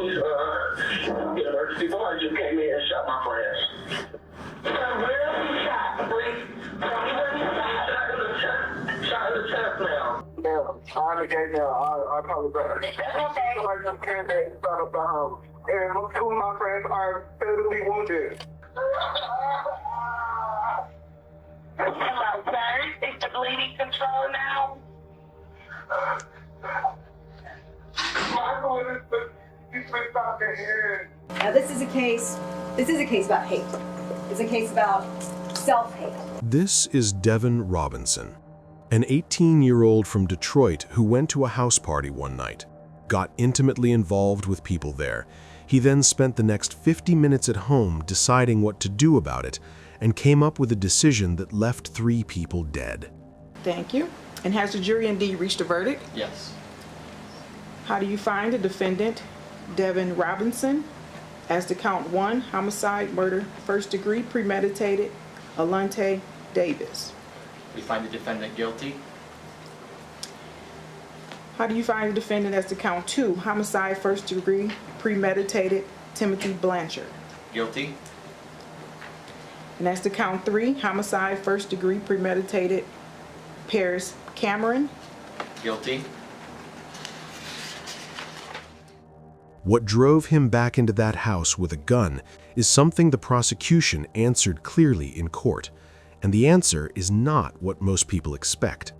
police university boys just came in and shot my friends. Where else he shot, please? Tell me where he shot. Shot in the chest now. Yeah, I understand now. I apologize. I just can't start up the house. And two of my friends are physically wounded. Hello, sir. Is the bleeding control now? Michael, he's been talking here. Now this is a case about hate. It's a case about self-hate. This is Devin Robinson, an 18-year-old from Detroit who went to a house party one night, got intimately involved with people there. He then spent the next 50 minutes at home deciding what to do about it and came up with a decision that left 3 people dead. Thank you. And has the jury indeed reached a verdict? Yes. How do you find the defendant, Devin Robinson, as to count 1, homicide, murder, first degree, premeditated, Alante Davis? We find the defendant guilty. How do you find the defendant as to count 2, homicide, first degree, premeditated, Timothy Blanchard? Guilty. And as to count 3, homicide, first degree, premeditated, Paris Cameron? Guilty. What drove him back into that house with a gun is something the prosecution answered clearly in court, and the answer is not what most people expect.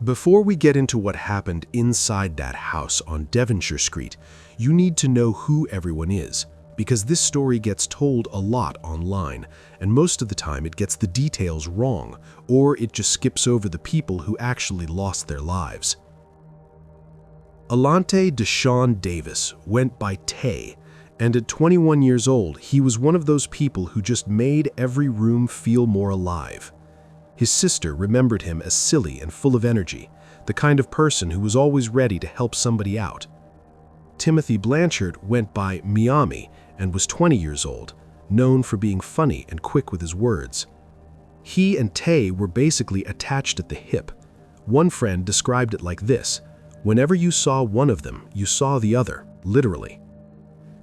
Before we get into what happened inside that house on Devonshire Street, you need to know who everyone is, because this story gets told a lot online, and most of the time it gets the details wrong, or it just skips over the people who actually lost their lives. Alante Deshaun Davis went by Tay, and at 21 years old, he was one of those people who just made every room feel more alive. His sister remembered him as silly and full of energy, the kind of person who was always ready to help somebody out. Timothy Blanchard went by Miami and was 20 years old, known for being funny and quick with his words. He and Tay were basically attached at the hip. One friend described it like this: whenever you saw one of them, you saw the other, literally.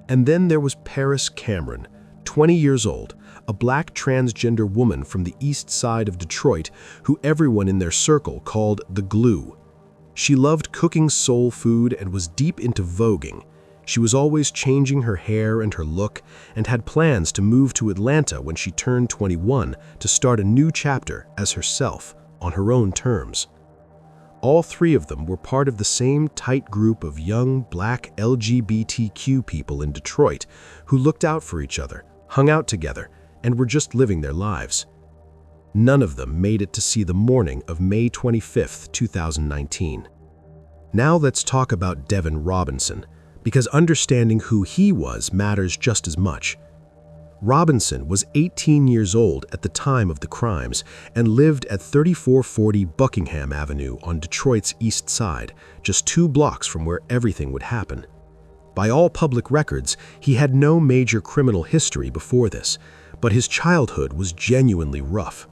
And then there was Paris Cameron, 20 years old, a black transgender woman from the east side of Detroit who everyone in their circle called the Glue. She loved cooking soul food and was deep into voguing. She was always changing her hair and her look and had plans to move to Atlanta when she turned 21 to start a new chapter as herself, on her own terms. All 3 of them were part of the same tight group of young, black LGBTQ people in Detroit who looked out for each other, hung out together, and were just living their lives. None of them made it to see the morning of May 25, 2019. Now let's talk about Devin Robinson, because understanding who he was matters just as much. Robinson was 18 years old at the time of the crimes and lived at 3440 Buckingham Avenue on Detroit's east side, just 2 blocks from where everything would happen. By all public records, he had no major criminal history before this, but his childhood was genuinely rough.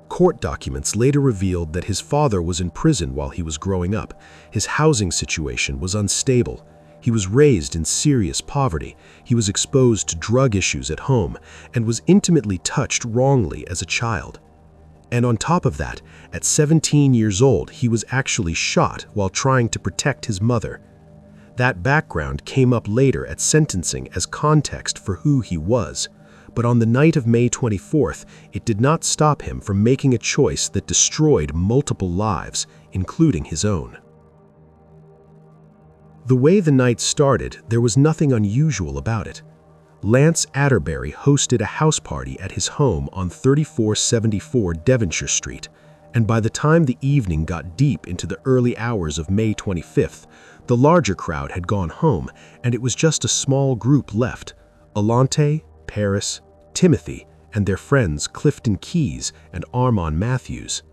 Court documents later revealed that his father was in prison while he was growing up. His housing situation was unstable. He was raised in serious poverty, he was exposed to drug issues at home, and was intimately touched wrongly as a child. And on top of that, at 17 years old, he was actually shot while trying to protect his mother. That background came up later at sentencing as context for who he was, but on the night of May 24th, it did not stop him from making a choice that destroyed multiple lives, including his own. The way the night started, there was nothing unusual about it. Lance Atterbury hosted a house party at his home on 3474 Devonshire Street, and by the time the evening got deep into the early hours of May 25th, the larger crowd had gone home, and it was just a small group left: Alante, Paris, Timothy, and their friends Clifton Keys and Armon Matthews.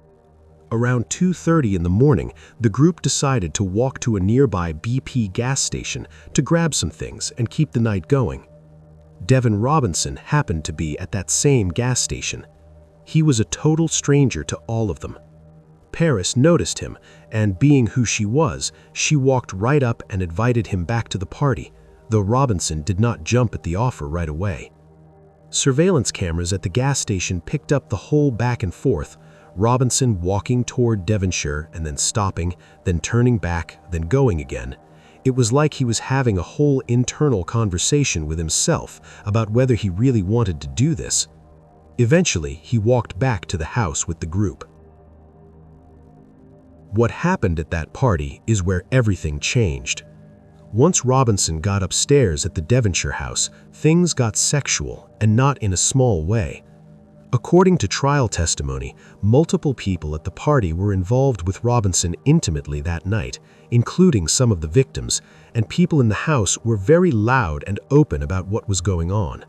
Around 2:30 in the morning, the group decided to walk to a nearby BP gas station to grab some things and keep the night going. Devin Robinson happened to be at that same gas station. He was a total stranger to all of them. Paris noticed him, and being who she was, she walked right up and invited him back to the party, though Robinson did not jump at the offer right away. Surveillance cameras at the gas station picked up the whole back and forth, Robinson walking toward Devonshire and then stopping, then turning back, then going again. It was like he was having a whole internal conversation with himself about whether he really wanted to do this. Eventually, he walked back to the house with the group. What happened at that party is where everything changed. Once Robinson got upstairs at the Devonshire house, things got sexual, and not in a small way. According to trial testimony, multiple people at the party were involved with Robinson intimately that night, including some of the victims, and people in the house were very loud and open about what was going on.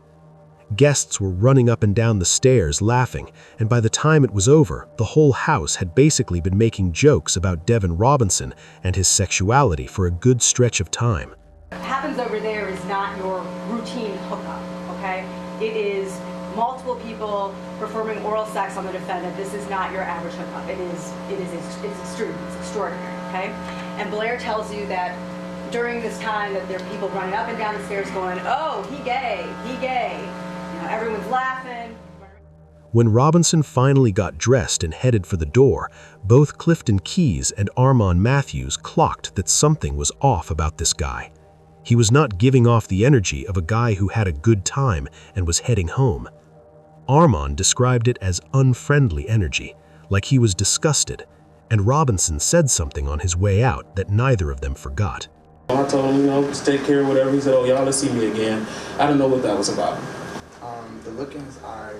Guests were running up and down the stairs laughing, and by the time it was over, the whole house had basically been making jokes about Devin Robinson and his sexuality for a good stretch of time. What happens over there is not your routine hookup, okay? It is multiple people performing oral sex on the defendant. This is not your average hookup. It's extreme, it's extraordinary, okay? And Blair tells you that during this time that there are people running up and down the stairs going, oh, he gay, he gay. You know, everyone's laughing. When Robinson finally got dressed and headed for the door, both Clifton Keyes and Armand Matthews clocked that something was off about this guy. He was not giving off the energy of a guy who had a good time and was heading home. Armand described it as unfriendly energy, like he was disgusted, and Robinson said something on his way out that neither of them forgot. I told him, just take care of whatever. He said, oh, y'all, let's see me again. I didn't know what that was about. The look in his eyes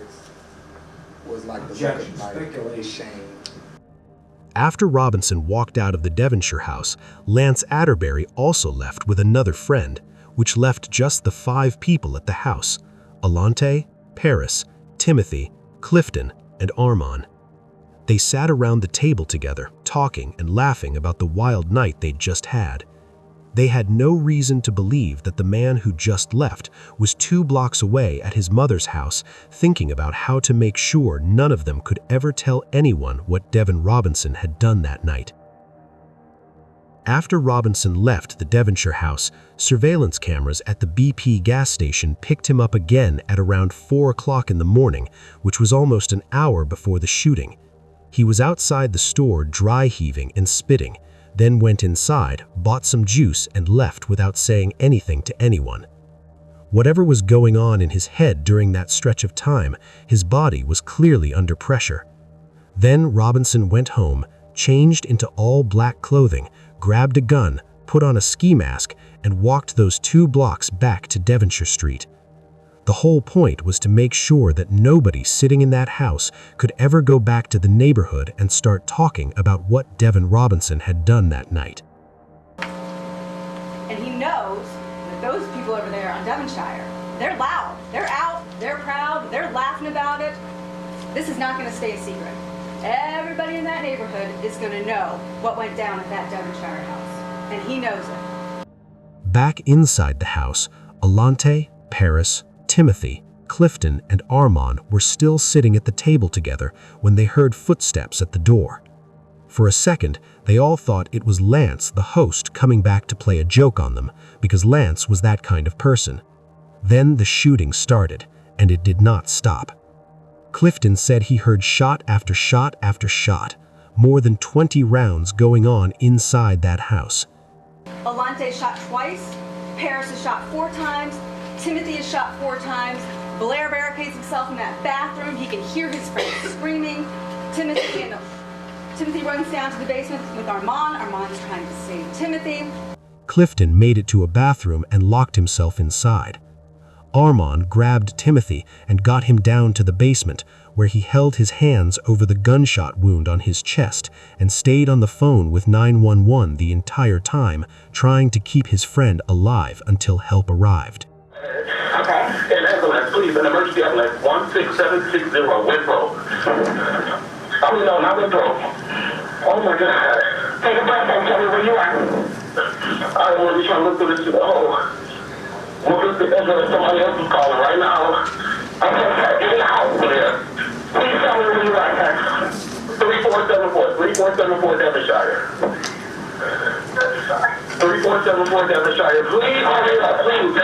was like the look of like shame. After Robinson walked out of the Devonshire house, Lance Atterbury also left with another friend, which left just the 5 people at the house: Alante, Paris, Timothy, Clifton, and Armand. They sat around the table together, talking and laughing about the wild night they'd just had. They had no reason to believe that the man who just left was 2 blocks away at his mother's house, thinking about how to make sure none of them could ever tell anyone what Devin Robinson had done that night. After Robinson left the Devonshire house, surveillance cameras at the BP gas station picked him up again at around 4 o'clock in the morning, which was almost an hour before the shooting. He was outside the store dry heaving and spitting, then went inside, bought some juice, and left without saying anything to anyone. Whatever was going on in his head during that stretch of time, his body was clearly under pressure. Then Robinson went home, changed into all black clothing, grabbed a gun, put on a ski mask, and walked those 2 blocks back to Devonshire Street. The whole point was to make sure that nobody sitting in that house could ever go back to the neighborhood and start talking about what Devin Robinson had done that night. And he knows that those people over there on Devonshire, they're loud, they're out, they're proud, they're laughing about it. This is not going to stay a secret. Everybody in that neighborhood is going to know what went down at that Devonshire house, and he knows it. Back inside the house, Alante, Paris, Timothy, Clifton, and Armand were still sitting at the table together when they heard footsteps at the door. For a second, they all thought it was Lance, the host, coming back to play a joke on them, because Lance was that kind of person. Then the shooting started, and it did not stop. Clifton said he heard shot after shot after shot, more than 20 rounds going on inside that house. Alante shot twice, Paris is shot 4 times, Timothy is shot 4 times, Blair barricades himself in that bathroom, he can hear his friends screaming. Timothy runs down to the basement with Armand. Armand's trying to save Timothy. Clifton made it to a bathroom and locked himself inside. Armand grabbed Timothy and got him down to the basement, where he held his hands over the gunshot wound on his chest and stayed on the phone with 911 the entire time, trying to keep his friend alive until help arrived. Okay. And ambulance, please, an emergency ambulance, 16760, Winthrop. No, not Winthrop. Oh my God. Take a breath and tell me where you are. I don't want to be trying to look through this. Look at the ambulance, somebody else is calling right now. I'm going to get in the house there. Please tell me where you are, sir. 3474 Devonshire. 3474 Devonshire. Please hurry up, please.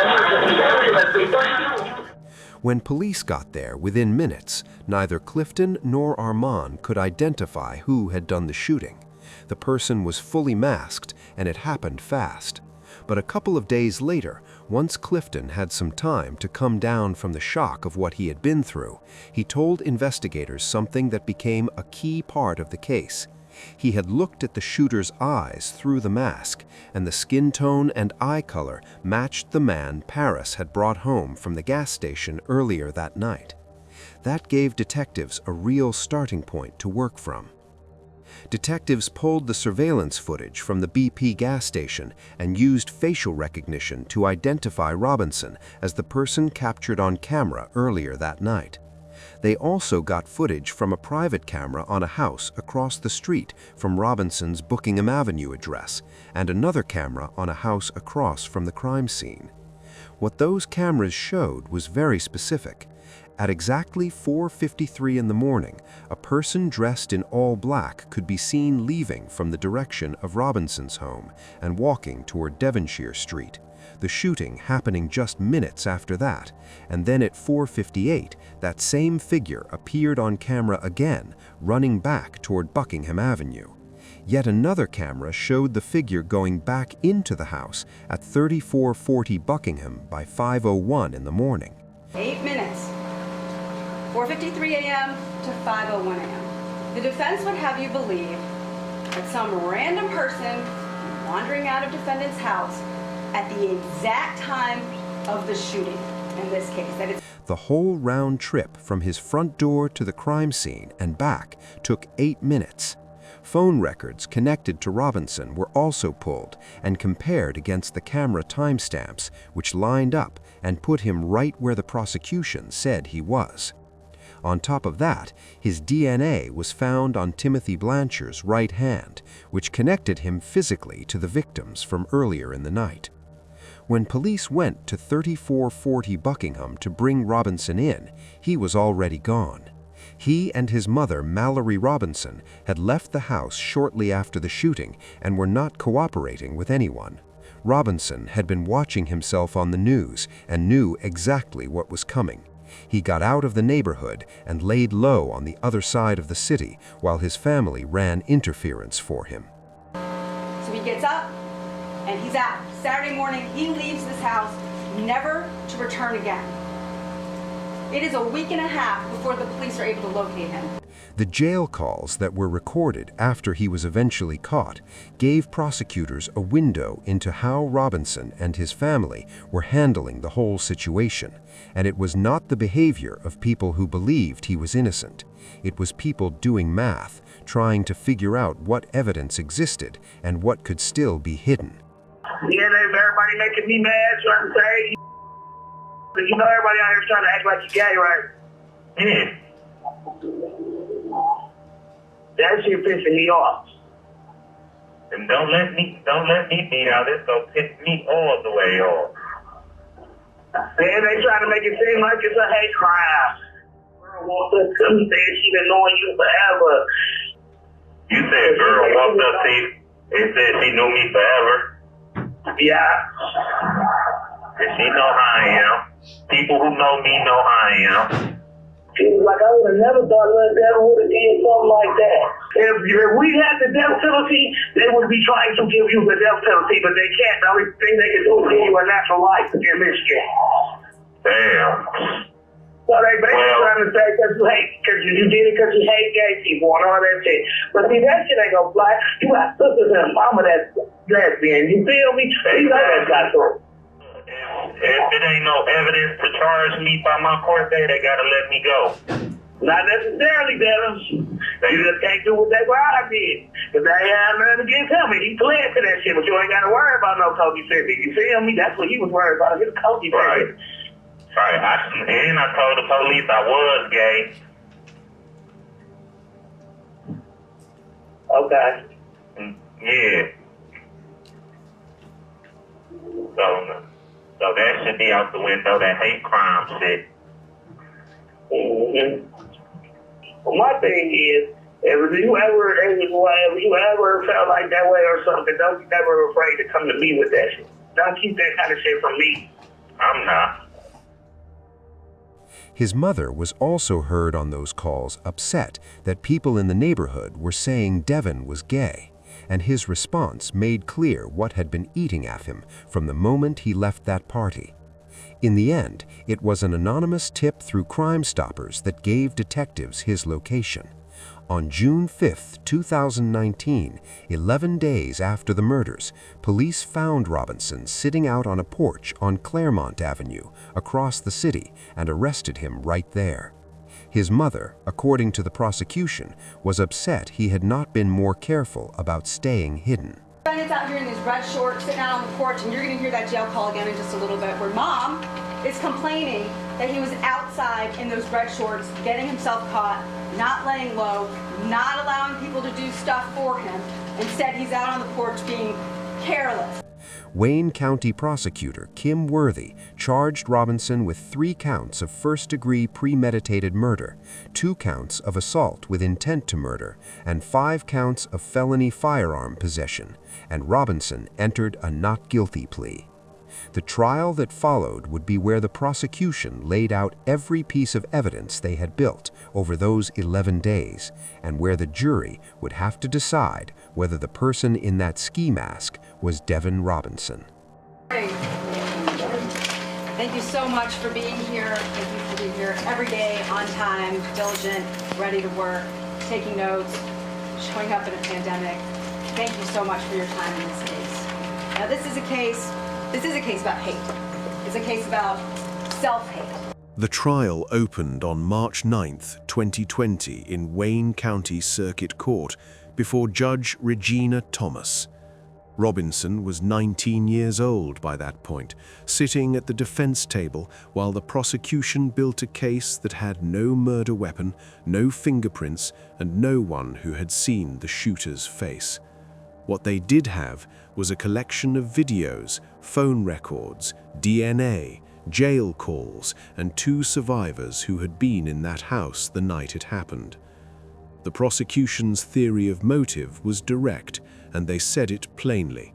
When police got there within minutes, neither Clifton nor Armand could identify who had done the shooting. The person was fully masked, and it happened fast. But a couple of days later, once Clifton had some time to come down from the shock of what he had been through, he told investigators something that became a key part of the case. He had looked at the shooter's eyes through the mask, and the skin tone and eye color matched the man Paris had brought home from the gas station earlier that night. That gave detectives a real starting point to work from. Detectives pulled the surveillance footage from the BP gas station and used facial recognition to identify Robinson as the person captured on camera earlier that night. They also got footage from a private camera on a house across the street from Robinson's Buckingham Avenue address and another camera on a house across from the crime scene. What those cameras showed was very specific. At exactly 4:53 in the morning, a person dressed in all black could be seen leaving from the direction of Robinson's home and walking toward Devonshire Street. The shooting happening just minutes after that, and then at 4:58, that same figure appeared on camera again, running back toward Buckingham Avenue. Yet another camera showed the figure going back into the house at 3440 Buckingham by 5:01 in the morning. 8 minutes. 4:53 a.m. to 5:01 a.m. The defense would have you believe that some random person wandering out of defendant's house at the exact time of the shooting, in this case. That it's The whole round trip from his front door to the crime scene and back took 8 minutes. Phone records connected to Robinson were also pulled and compared against the camera timestamps, which lined up and put him right where the prosecution said he was. On top of that, his DNA was found on Timothy Blanchard's right hand, which connected him physically to the victims from earlier in the night. When police went to 3440 Buckingham to bring Robinson in, he was already gone. He and his mother, Mallory Robinson, had left the house shortly after the shooting and were not cooperating with anyone. Robinson had been watching himself on the news and knew exactly what was coming. He got out of the neighborhood and laid low on the other side of the city while his family ran interference for him. So he gets up and he's out. Saturday morning, he leaves this house, never to return again. It is a week and a half before the police are able to locate him. The jail calls that were recorded after he was eventually caught gave prosecutors a window into how Robinson and his family were handling the whole situation, and it was not the behavior of people who believed he was innocent. It was people doing math, trying to figure out what evidence existed and what could still be hidden. Yeah, everybody making me mad, trying to say, you know, everybody out here trying to act like you gay, right? Yeah. That shit pissing me off. And don't let me be out. It's gonna piss me all the way off. Man, they trying to make it seem like it's a hate crime. Girl walked up to me saying she been knowing you forever. You said girl walked up to you and said she knew me forever? Yeah. And she know how I am. People who know me know how I am. She was like, I would have never thought Little Devil would have did something like that. If we had the death penalty, they would be trying to give you the death penalty, but they can't. The only thing they can do is give you a natural life in Michigan. Damn. So they basically trying to say because you did it because you hate gay people and all that shit. But see, that shit ain't gonna fly. You got sisters and mama that's lesbian. You feel me? You know that got through. If it ain't no evidence to charge me by my court date, they gotta let me go. Not necessarily, Devin. You just can't do what that guy did. Because they had nothing against him. And he pled to that shit, but you ain't got to worry about no Kobe City. You feel me? That's what he was worried about, his Kobe City. Right. Right. And I told the police I was gay. Okay. Yeah. So that should be out the window, that hate crime shit. Mm-hmm. Well, my thing is, if you ever felt like that way or something, don't be never afraid to come to me with that shit. Don't keep that kind of shit from me. I'm not. His mother was also heard on those calls upset that people in the neighborhood were saying Devin was gay, and his response made clear what had been eating at him from the moment he left that party. In the end, it was an anonymous tip through Crime Stoppers that gave detectives his location. On June 5, 2019, 11 days after the murders, police found Robinson sitting out on a porch on Claremont Avenue across the city and arrested him right there. His mother, according to the prosecution, was upset he had not been more careful about staying hidden. Defendant's out here in these red shorts, sitting out on the porch, and you're going to hear that jail call again in just a little bit, where Mom is complaining that he was outside in those red shorts, getting himself caught, not laying low, not allowing people to do stuff for him. Instead, he's out on the porch being careless. Wayne County Prosecutor Kim Worthy charged Robinson with 3 counts of first-degree premeditated murder, 2 counts of assault with intent to murder, and 5 counts of felony firearm possession, and Robinson entered a not guilty plea. The trial that followed would be where the prosecution laid out every piece of evidence they had built over those 11 days, and where the jury would have to decide whether the person in that ski mask was Devin Robinson. Thank you so much for being here. Thank you for being here every day, on time, diligent, ready to work, taking notes, showing up in a pandemic. Thank you so much for your time in this case. Now, this is a case about hate. It's a case about self-hate. The trial opened on March 9, 2020 in Wayne County Circuit Court before Judge Regina Thomas. Robinson was 19 years old by that point, sitting at the defense table while the prosecution built a case that had no murder weapon, no fingerprints, and no one who had seen the shooter's face. What they did have was a collection of videos, phone records, DNA, jail calls, and 2 survivors who had been in that house the night it happened. The prosecution's theory of motive was direct, and they said it plainly.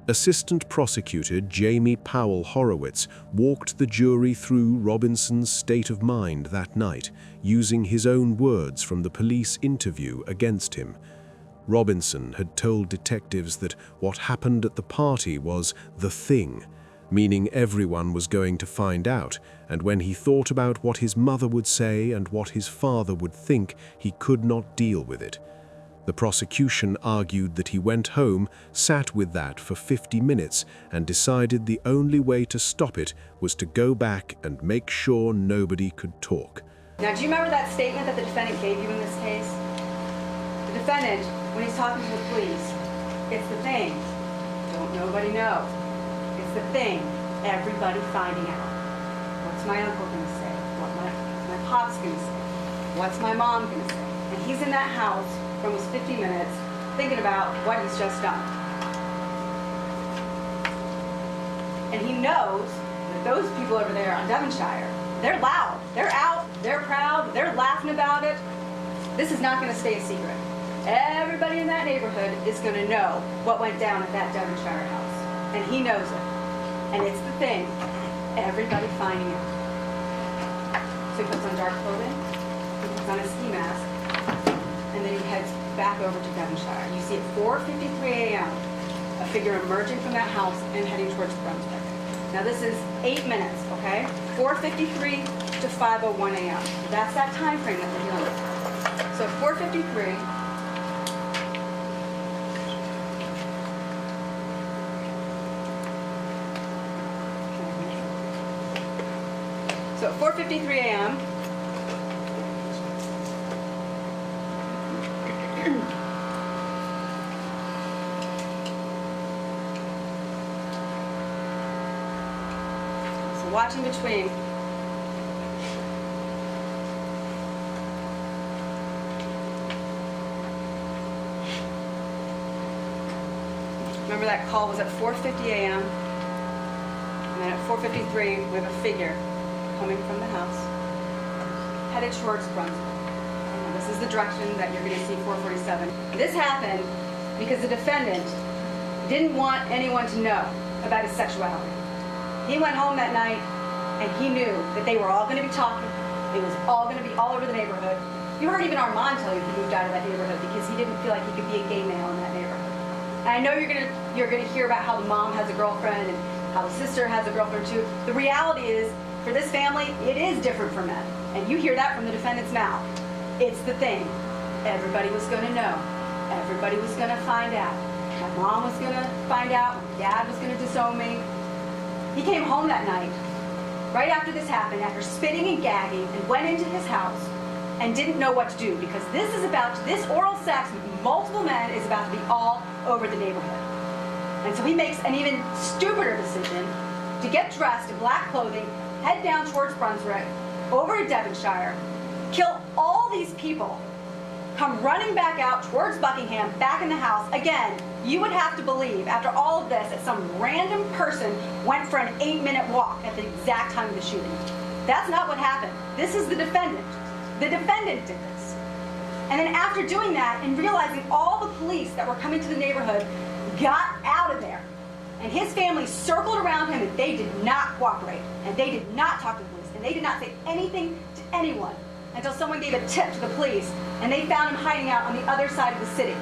Assistant Prosecutor Jamie Powell Horowitz walked the jury through Robinson's state of mind that night, using his own words from the police interview against him. Robinson had told detectives that what happened at the party was the thing, meaning everyone was going to find out, and when he thought about what his mother would say and what his father would think, he could not deal with it. The prosecution argued that he went home, sat with that for 50 minutes, and decided the only way to stop it was to go back and make sure nobody could talk. Now, do you remember that statement that the defendant gave you in this case? The defendant, when he's talking to the police, it's the thing. Don't nobody know. It's the thing. Everybody finding out. What's my uncle going to say? What's my pop's going to say? What's my mom going to say? And he's in that house for almost 50 minutes thinking about what he's just done. And he knows that those people over there on Devonshire, they're loud. They're out. They're proud. They're laughing about it. This is not going to stay a secret. Everybody in that neighborhood is going to know what went down at that Devonshire house. And he knows it. And it's the thing. Everybody finding it. So he puts on dark clothing. He puts on a ski mask. And then he heads back over to Devonshire. You see at 4:53 a.m. a figure emerging from that house and heading towards Brunswick. Now this is 8 minutes, okay? 4:53 to 5:01 a.m. That's that time frame that we're dealing with. So 4:53. So 4:53 a.m. So watch in between. Remember that call was at 4:50 a.m. And then at 4:53 we have a figure coming from the house, headed towards Brunswick. And this is the direction that you're going to see 447. This happened because the defendant didn't want anyone to know about his sexuality. He went home that night And he knew that they were all going to be talking. It was all going to be all over the neighborhood. You heard even Armand tell you he moved out of that neighborhood because he didn't feel like he could be a gay male in that neighborhood. And I know you're gonna hear about how the mom has a girlfriend and how the sister has a girlfriend too. The reality is, for this family, it is different for men. And you hear that from the defendant's mouth. It's the thing. Everybody was going to know. Everybody was going to find out. My mom was going to find out. My dad was going to disown me. He came home that night, right after this happened, after spitting and gagging, and went into his house and didn't know what to do because this oral sex with multiple men is about to be all over the neighborhood. And so he makes an even stupider decision to get dressed in black clothing, head down towards Brunswick, over to Devonshire, kill all these people, come running back out towards Buckingham, back in the house. Again, you would have to believe, after all of this, that some random person went for an 8-minute walk at the exact time of the shooting. That's not what happened. This is the defendant. The defendant did this. And then after doing that and realizing all the police that were coming to the neighborhood got out of there, and his family circled around him and they did not cooperate, and they did not talk to the police, and they did not say anything to anyone until someone gave a tip to the police, and they found him hiding out on the other side of the city.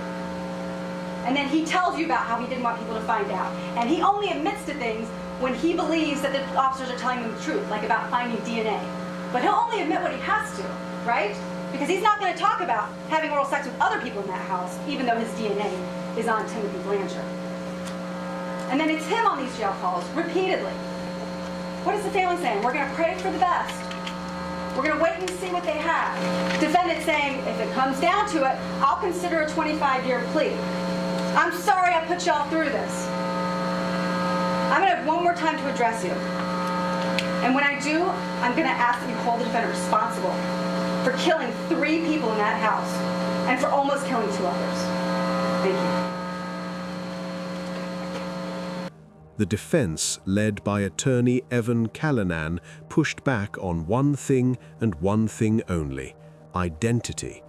And then he tells you about how he didn't want people to find out. And he only admits to things when he believes that the officers are telling him the truth, like about finding DNA. But he'll only admit what he has to, right? Because he's not going to talk about having oral sex with other people in that house, even though his DNA is on Timothy Blanchard. And then it's him on these jail calls, repeatedly. What is the family saying? We're going to pray for the best. We're going to wait and see what they have. Defendant saying, if it comes down to it, I'll consider a 25-year plea. I'm sorry I put y'all through this. I'm going to have one more time to address you. And when I do, I'm going to ask that you hold the defendant responsible for killing 3 people in that house and for almost killing 2 others. Thank you. The defense, led by attorney Evan Callanan, pushed back on one thing and one thing only: identity.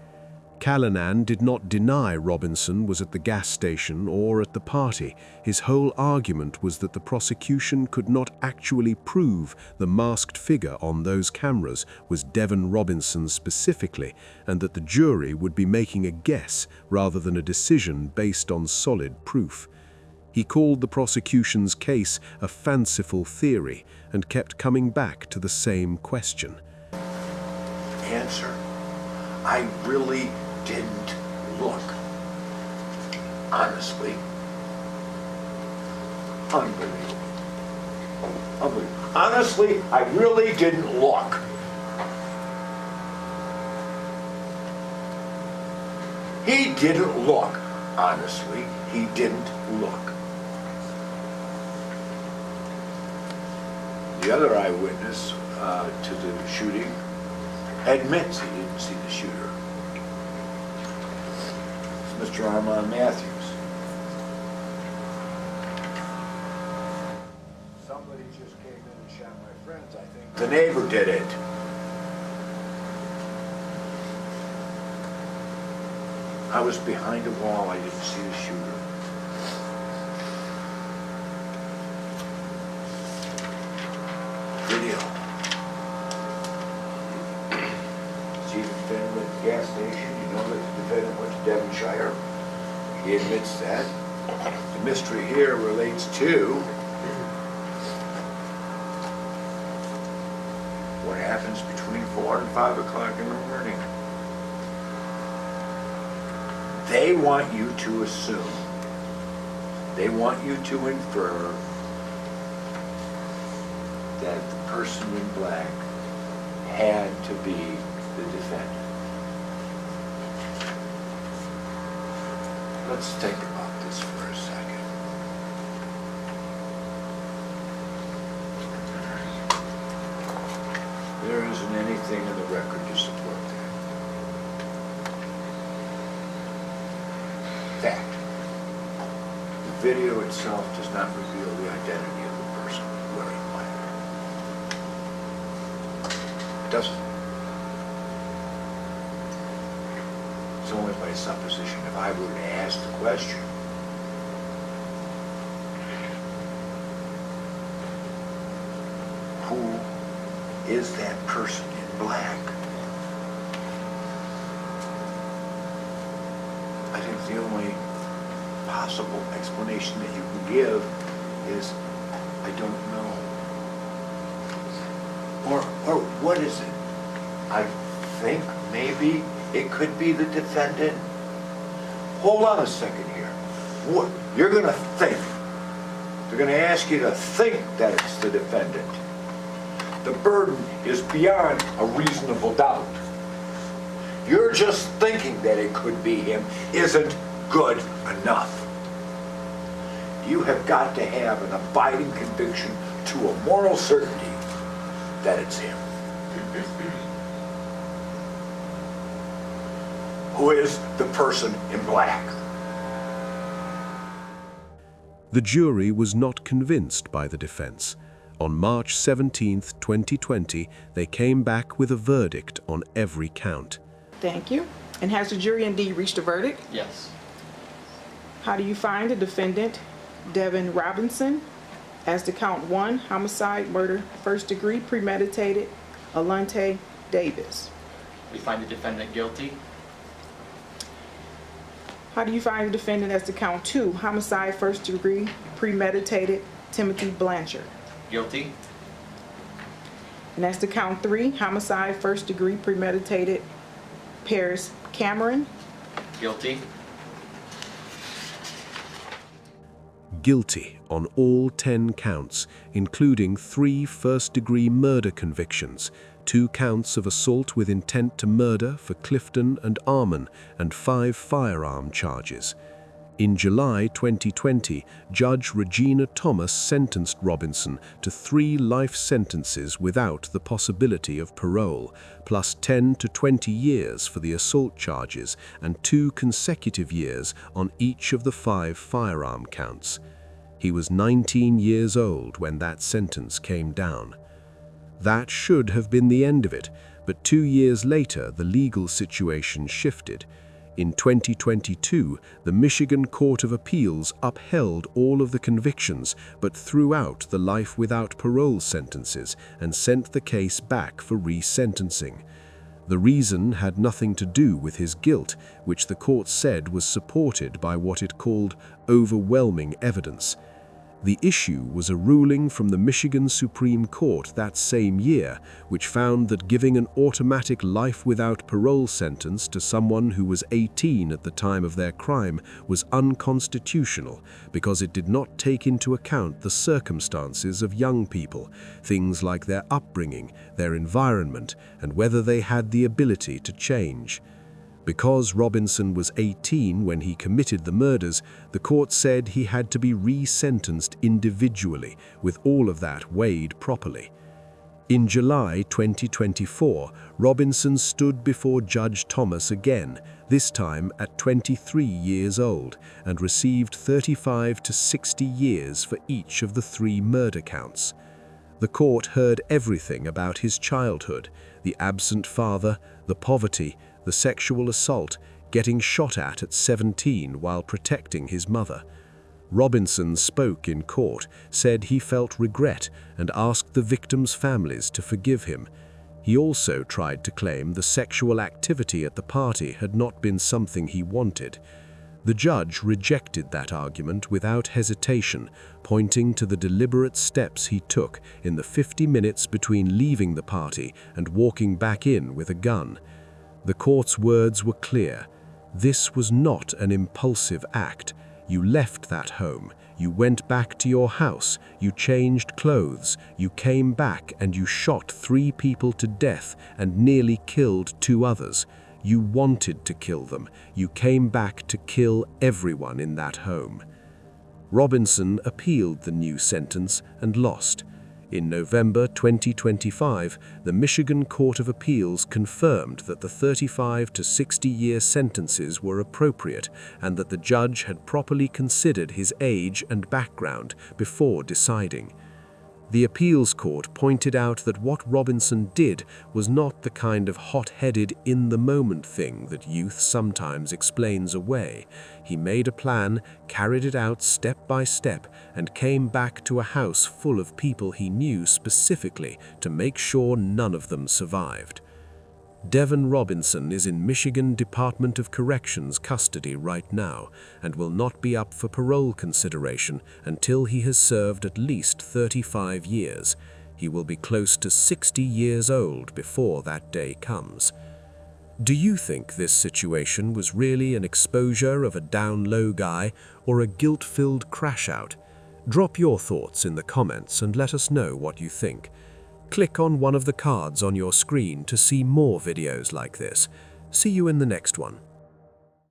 Callanan did not deny Robinson was at the gas station or at the party. His whole argument was that the prosecution could not actually prove the masked figure on those cameras was Devon Robinson specifically, and that the jury would be making a guess rather than a decision based on solid proof. He called the prosecution's case a fanciful theory and kept coming back to the same question. Answer: I really didn't look. Honestly. Unbelievable. Unbelievable. Honestly, I really didn't look. He didn't look. Honestly, he didn't look. The other eyewitness to the shooting admits he didn't see the shooter. It's Mr. Armand Matthews. Somebody just came in and shot my friends, I think. The neighbor did it. I was behind a wall, I didn't see the shooter. Video. See the defendant at the gas station. You know that the defendant went to Devonshire. He admits that. The mystery here relates to what happens between 4 and 5 o'clock in the morning. They want you to assume, they want you to infer that the person in black had to be the defendant. Let's think about this for a second. There isn't anything in the record to support that. Fact. The video itself does not reveal the identity of the person wearing black. It doesn't. It's only by supposition. If I were to ask the question, who is that person in black? I think the only possible explanation that you can give is, I don't know. Or what is it? I think maybe it could be the defendant. Hold on a second here. What? You're gonna think. They're gonna ask you to think that it's the defendant. The burden is beyond a reasonable doubt. You're just thinking that it could be him isn't good enough. You have got to have an abiding conviction to a moral certainty that it's him. Who is the person in black? The jury was not convinced by the defense. On March 17, 2020, they came back with a verdict on every count. Thank you. And has the jury indeed reached a verdict? Yes. How do you find the defendant, Devin Robinson, as to count 1, homicide, murder, first degree, premeditated, Alante Davis? We find the defendant guilty. How do you find the defendant as to count 2, homicide, first degree, premeditated, Timothy Blanchard? Guilty. And as to count 3, homicide, first degree, premeditated, Paris Cameron? Guilty. Guilty on all 10 counts, including 3 first-degree murder convictions, 2 counts of assault with intent to murder for Clifton and Armon, and 5 firearm charges. In July 2020, Judge Regina Thomas sentenced Robinson to 3 life sentences without the possibility of parole, plus 10 to 20 years for the assault charges and 2 consecutive years on each of the 5 firearm counts. He was 19 years old when that sentence came down. That should have been the end of it, but 2 years later the legal situation shifted. In 2022, the Michigan Court of Appeals upheld all of the convictions but threw out the life without parole sentences and sent the case back for resentencing. The reason had nothing to do with his guilt, which the court said was supported by what it called overwhelming evidence. The issue was a ruling from the Michigan Supreme Court that same year, which found that giving an automatic life without parole sentence to someone who was 18 at the time of their crime was unconstitutional because it did not take into account the circumstances of young people, things like their upbringing, their environment, and whether they had the ability to change. Because Robinson was 18 when he committed the murders, the court said he had to be resentenced individually, with all of that weighed properly. In July 2024, Robinson stood before Judge Thomas again, this time at 23 years old, and received 35 to 60 years for each of the 3 murder counts. The court heard everything about his childhood, the absent father, the poverty, the sexual assault, getting shot at 17 while protecting his mother. Robinson spoke in court, said he felt regret, and asked the victims' families to forgive him. He also tried to claim the sexual activity at the party had not been something he wanted. The judge rejected that argument without hesitation, pointing to the deliberate steps he took in the 50 minutes between leaving the party and walking back in with a gun. The court's words were clear. This was not an impulsive act. You left that home. You went back to your house. You changed clothes. You came back and you shot 3 people to death and nearly killed 2 others. You wanted to kill them. You came back to kill everyone in that home. Robinson appealed the new sentence and lost. In November 2025, the Michigan Court of Appeals confirmed that the 35 to 60-year sentences were appropriate and that the judge had properly considered his age and background before deciding. The appeals court pointed out that what Robinson did was not the kind of hot-headed, in-the-moment thing that youth sometimes explains away. He made a plan, carried it out step by step, and came back to a house full of people he knew specifically to make sure none of them survived. Devin Robinson is in Michigan Department of Corrections custody right now and will not be up for parole consideration until he has served at least 35 years. He will be close to 60 years old before that day comes. Do you think this situation was really an exposure of a down-low guy or a guilt-filled crash-out? Drop your thoughts in the comments and let us know what you think. Click on one of the cards on your screen to see more videos like this. See you in the next one.